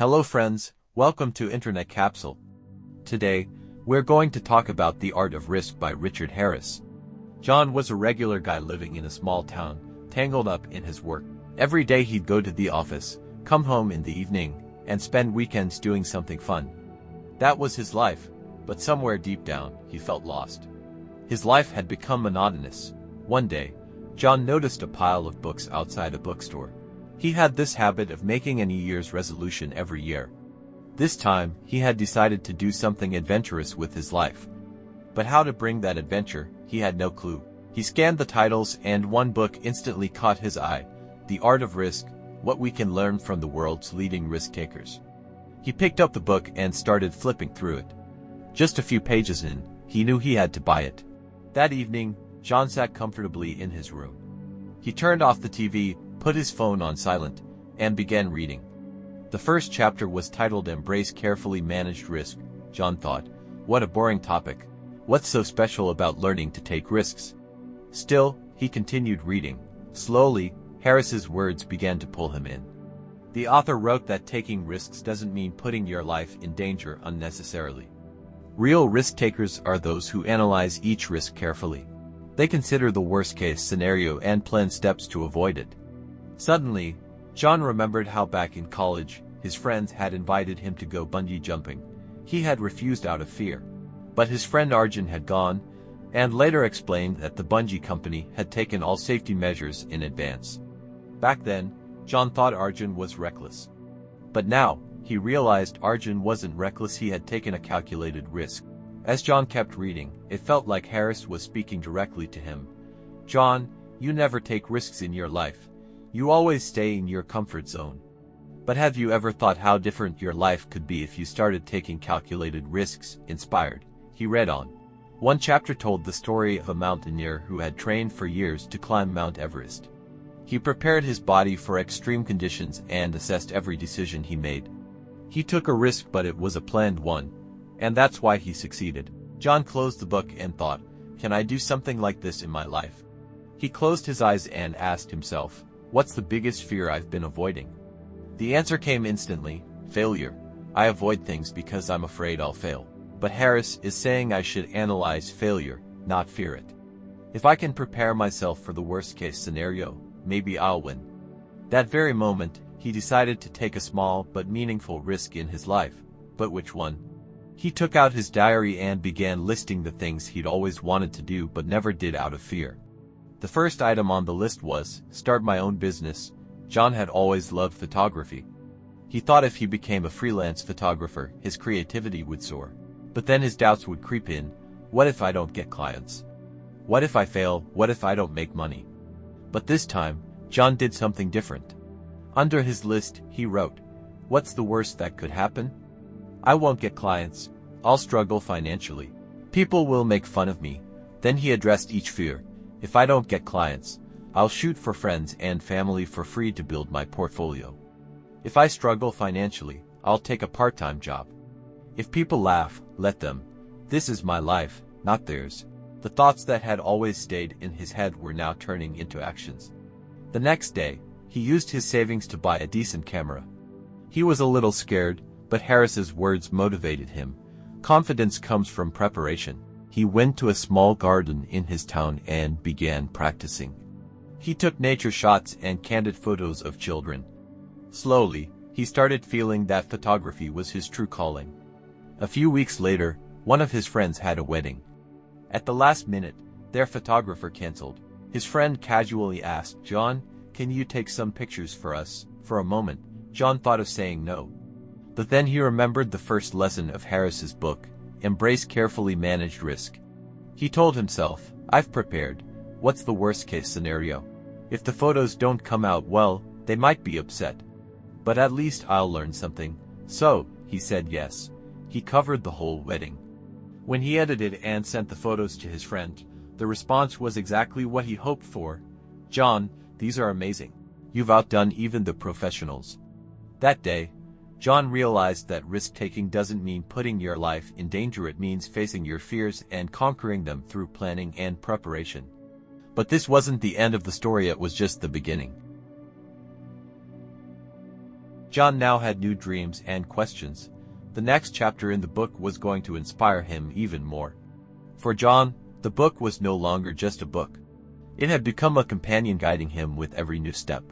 Hello friends, welcome to Internet Capsule. Today, we're going to talk about The Art of Risk by Richard Harris. John was a regular guy living in a small town, tangled up in his work. Every day he'd go to the office, come home in the evening, and spend weekends doing something fun. That was his life, but somewhere deep down, he felt lost. His life had become monotonous. One day, John noticed a pile of books outside a bookstore. He had this habit of making a New Year's resolution every year. This time, he had decided to do something adventurous with his life. But how to bring that adventure, he had no clue. He scanned the titles and one book instantly caught his eye, The Art of Risk, What We Can Learn from the World's Leading Risk-Takers. He picked up the book and started flipping through it. Just a few pages in, he knew he had to buy it. That evening, John sat comfortably in his room. He turned off the TV, put his phone on silent, and began reading. The first chapter was titled Embrace Carefully Managed Risk. John thought, what a boring topic. What's so special about learning to take risks? Still, he continued reading. Slowly, Harris's words began to pull him in. The author wrote that taking risks doesn't mean putting your life in danger unnecessarily. Real risk-takers are those who analyze each risk carefully. They consider the worst-case scenario and plan steps to avoid it. Suddenly, John remembered how back in college, his friends had invited him to go bungee jumping. He had refused out of fear. But his friend Arjun had gone, and later explained that the bungee company had taken all safety measures in advance. Back then, John thought Arjun was reckless. But now, he realized Arjun wasn't reckless, he had taken a calculated risk. As John kept reading, it felt like Harris was speaking directly to him. John, you never take risks in your life. You always stay in your comfort zone. But have you ever thought how different your life could be if you started taking calculated risks? Inspired, he read on. One chapter told the story of a mountaineer who had trained for years to climb Mount Everest. He prepared his body for extreme conditions and assessed every decision he made. He took a risk, but it was a planned one, and that's why he succeeded. John closed the book and thought, can I do something like this in my life? He closed his eyes and asked himself, what's the biggest fear I've been avoiding? The answer came instantly, failure. I avoid things because I'm afraid I'll fail. But Harris is saying I should analyze failure, not fear it. If I can prepare myself for the worst-case scenario, maybe I'll win. That very moment, he decided to take a small but meaningful risk in his life. But which one? He took out his diary and began listing the things he'd always wanted to do but never did out of fear. The first item on the list was, start my own business. John had always loved photography. He thought if he became a freelance photographer, his creativity would soar. But then his doubts would creep in. What if I don't get clients? What if I fail? What if I don't make money? But this time, John did something different. Under his list, he wrote, what's the worst that could happen? I won't get clients. I'll struggle financially. People will make fun of me. Then he addressed each fear. If I don't get clients, I'll shoot for friends and family for free to build my portfolio. If I struggle financially, I'll take a part-time job. If people laugh, let them. This is my life, not theirs. The thoughts that had always stayed in his head were now turning into actions. The next day, he used his savings to buy a decent camera. He was a little scared, but Harris's words motivated him. Confidence comes from preparation. He went to a small garden in his town and began practicing. He took nature shots and candid photos of children. Slowly, he started feeling that photography was his true calling. A few weeks later, one of his friends had a wedding. At the last minute, their photographer canceled. His friend casually asked, John, can you take some pictures for us? For a moment, John thought of saying no. But then he remembered the first lesson of Harris's book, Embrace Carefully Managed Risk. He told himself, I've prepared. What's the worst-case scenario? If the photos don't come out well, they might be upset. But at least I'll learn something. So, he said yes. He covered the whole wedding. When he edited and sent the photos to his friend, the response was exactly what he hoped for. John, these are amazing. You've outdone even the professionals. That day, John realized that risk-taking doesn't mean putting your life in danger, it means facing your fears and conquering them through planning and preparation. But this wasn't the end of the story, it was just the beginning. John now had new dreams and questions. The next chapter in the book was going to inspire him even more. For John, the book was no longer just a book. It had become a companion guiding him with every new step.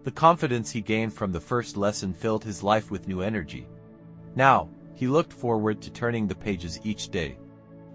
The confidence he gained from the first lesson filled his life with new energy. Now, he looked forward to turning the pages each day.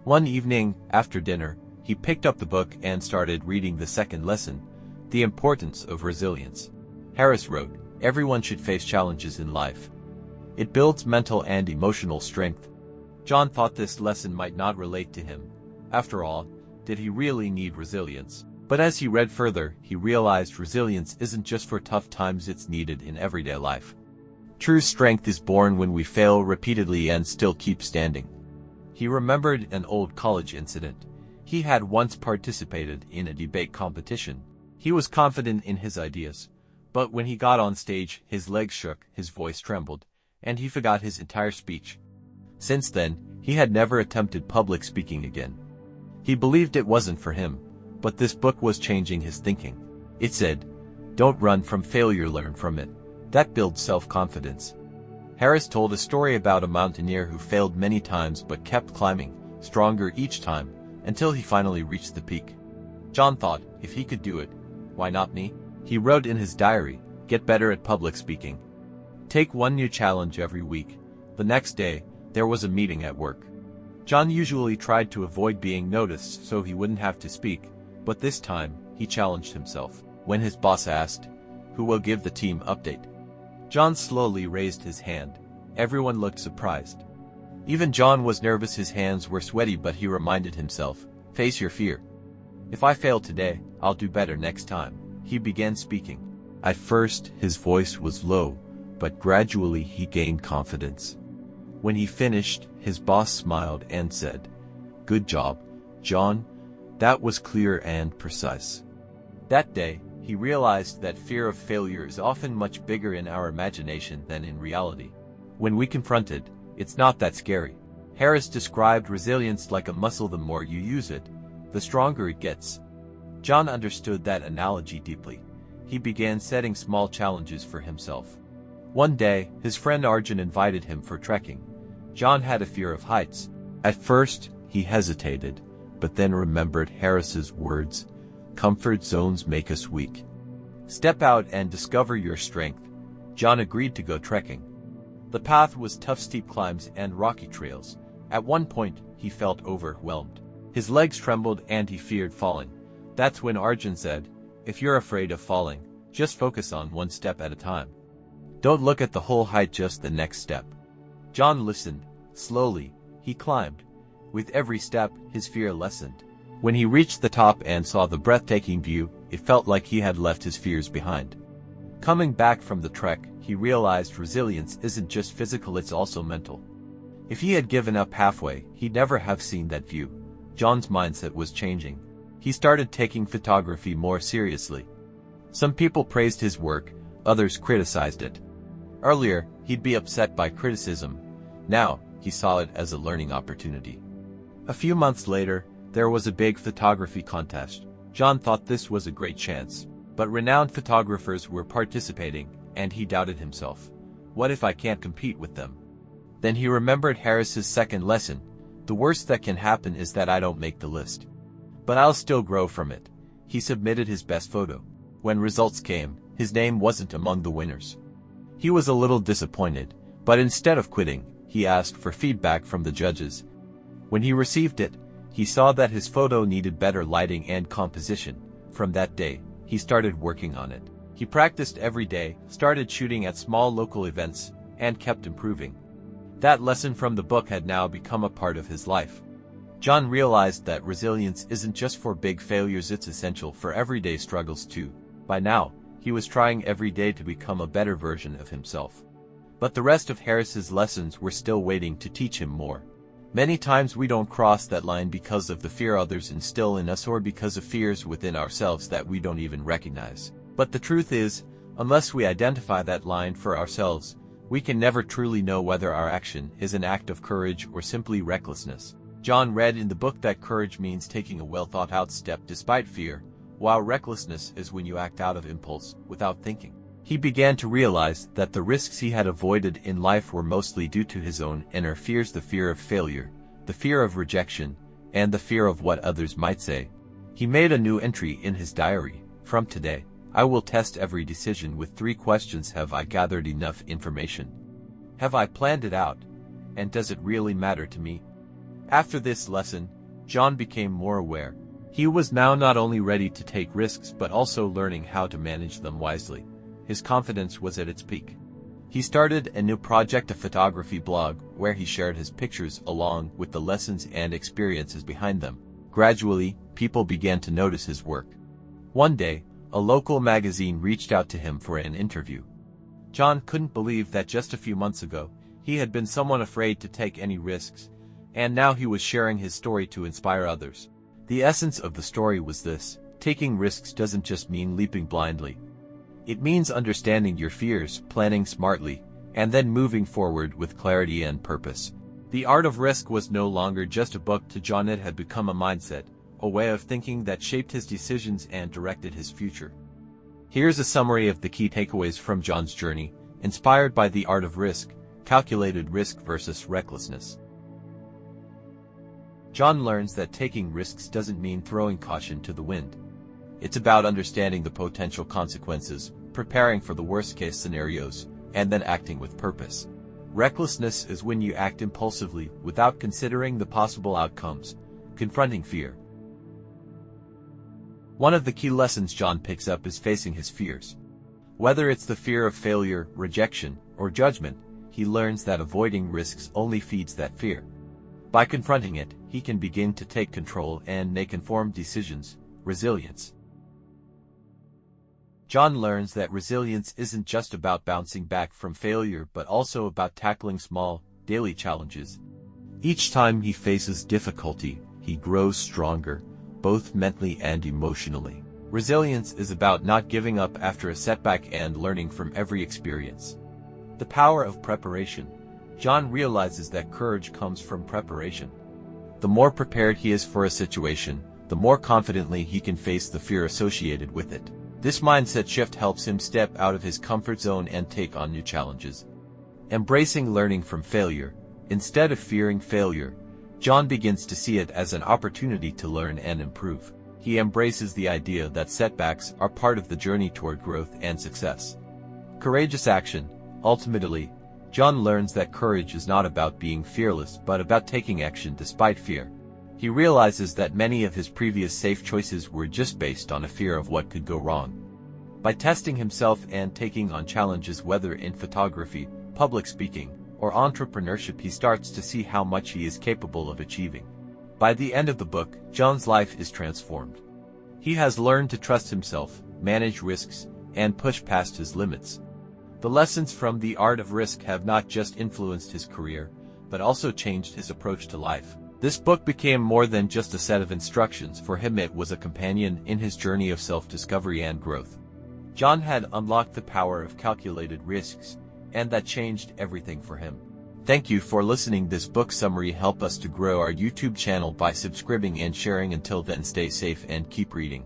One evening, after dinner, he picked up the book and started reading the second lesson, The Importance of Resilience. Harris wrote, "Everyone should face challenges in life. It builds mental and emotional strength." John thought this lesson might not relate to him. After all, did he really need resilience? But as he read further, he realized resilience isn't just for tough times, it's needed in everyday life. True strength is born when we fail repeatedly and still keep standing. He remembered an old college incident. He had once participated in a debate competition. He was confident in his ideas, but when he got on stage, his legs shook, his voice trembled, and he forgot his entire speech. Since then, he had never attempted public speaking again. He believed it wasn't for him, but this book was changing his thinking. It said, "Don't run from failure, learn from it. That builds self-confidence." Harris told a story about a mountaineer who failed many times but kept climbing, stronger each time, until he finally reached the peak. John thought, if he could do it, why not me? He wrote in his diary, "Get better at public speaking. Take one new challenge every week." The next day, there was a meeting at work. John usually tried to avoid being noticed so he wouldn't have to speak, but this time, he challenged himself. When his boss asked, "Who will give the team update?" John slowly raised his hand. Everyone looked surprised. Even John was nervous, his hands were sweaty, but he reminded himself, "Face your fear. If I fail today, I'll do better next time." He began speaking. At first, his voice was low, but gradually he gained confidence. When he finished, his boss smiled and said, "Good job, John. That was clear and precise." That day, he realized that fear of failure is often much bigger in our imagination than in reality. When we confront it, it's not that scary. Harris described resilience like a muscle. The more you use it, the stronger it gets. John understood that analogy deeply. He began setting small challenges for himself. One day, his friend Arjun invited him for trekking. John had a fear of heights. At first, he hesitated, but then remembered Harris's words, "Comfort zones make us weak. Step out and discover your strength." John agreed to go trekking. The path was tough, steep climbs and rocky trails. At one point, he felt overwhelmed. His legs trembled and he feared falling. That's when Arjun said, "If you're afraid of falling, just focus on one step at a time. Don't look at the whole height, just the next step." John listened. Slowly, he climbed. With every step, his fear lessened. When he reached the top and saw the breathtaking view, it felt like he had left his fears behind. Coming back from the trek, he realized resilience isn't just physical, it's also mental. If he had given up halfway, he'd never have seen that view. John's mindset was changing. He started taking photography more seriously. Some people praised his work, others criticized it. Earlier, he'd be upset by criticism. Now, he saw it as a learning opportunity. A few months later, there was a big photography contest. John thought this was a great chance, but renowned photographers were participating, and he doubted himself. What if I can't compete with them? Then he remembered Harris's second lesson. The worst that can happen is that I don't make the list. But I'll still grow from it. He submitted his best photo. When results came, his name wasn't among the winners. He was a little disappointed, but instead of quitting, he asked for feedback from the judges. When he received it, he saw that his photo needed better lighting and composition. From that day, he started working on it. He practiced every day, started shooting at small local events, and kept improving. That lesson from the book had now become a part of his life. John realized that resilience isn't just for big failures, it's essential for everyday struggles too. By now, he was trying every day to become a better version of himself. But the rest of Harris's lessons were still waiting to teach him more. Many times we don't cross that line because of the fear others instill in us or because of fears within ourselves that we don't even recognize. But the truth is, unless we identify that line for ourselves, we can never truly know whether our action is an act of courage or simply recklessness. John read in the book that courage means taking a well-thought-out step despite fear, while recklessness is when you act out of impulse, without thinking. He began to realize that the risks he had avoided in life were mostly due to his own inner fears: the fear of failure, the fear of rejection, and the fear of what others might say. He made a new entry in his diary: "From today, I will test every decision with 3 questions. Have I gathered enough information? Have I planned it out? And does it really matter to me?" After this lesson, John became more aware. He was now not only ready to take risks but also learning how to manage them wisely. His confidence was at its peak. He started a new project, a photography blog, where he shared his pictures along with the lessons and experiences behind them. Gradually, people began to notice his work. One day, a local magazine reached out to him for an interview. John couldn't believe that just a few months ago, he had been someone afraid to take any risks, and now he was sharing his story to inspire others. The essence of the story was this: taking risks doesn't just mean leaping blindly. It means understanding your fears, planning smartly, and then moving forward with clarity and purpose. The Art of Risk was no longer just a book to John. It had become a mindset, a way of thinking that shaped his decisions and directed his future. Here's a summary of the key takeaways from John's journey, inspired by The Art of Risk: calculated risk versus recklessness. John learns that taking risks doesn't mean throwing caution to the wind. It's about understanding the potential consequences, preparing for the worst-case scenarios, and then acting with purpose. Recklessness is when you act impulsively without considering the possible outcomes, confronting fear. One of the key lessons John picks up is facing his fears. Whether it's the fear of failure, rejection, or judgment, he learns that avoiding risks only feeds that fear. By confronting it, he can begin to take control and make informed decisions. Resilience. John learns that resilience isn't just about bouncing back from failure but also about tackling small, daily challenges. Each time he faces difficulty, he grows stronger, both mentally and emotionally. Resilience is about not giving up after a setback and learning from every experience. The power of preparation. John realizes that courage comes from preparation. The more prepared he is for a situation, the more confidently he can face the fear associated with it. This mindset shift helps him step out of his comfort zone and take on new challenges. Embracing learning from failure. Instead of fearing failure, John begins to see it as an opportunity to learn and improve. He embraces the idea that setbacks are part of the journey toward growth and success. Courageous action. Ultimately, John learns that courage is not about being fearless but about taking action despite fear. He realizes that many of his previous safe choices were just based on a fear of what could go wrong. By testing himself and taking on challenges, whether in photography, public speaking, or entrepreneurship, he starts to see how much he is capable of achieving. By the end of the book, John's life is transformed. He has learned to trust himself, manage risks, and push past his limits. The lessons from The Art of Risk have not just influenced his career, but also changed his approach to life. This book became more than just a set of instructions. For him, it was a companion in his journey of self-discovery and growth. John had unlocked the power of calculated risks, and that changed everything for him. Thank you for listening. This book summary helped us to grow our YouTube channel by subscribing and sharing. Until then, stay safe and keep reading.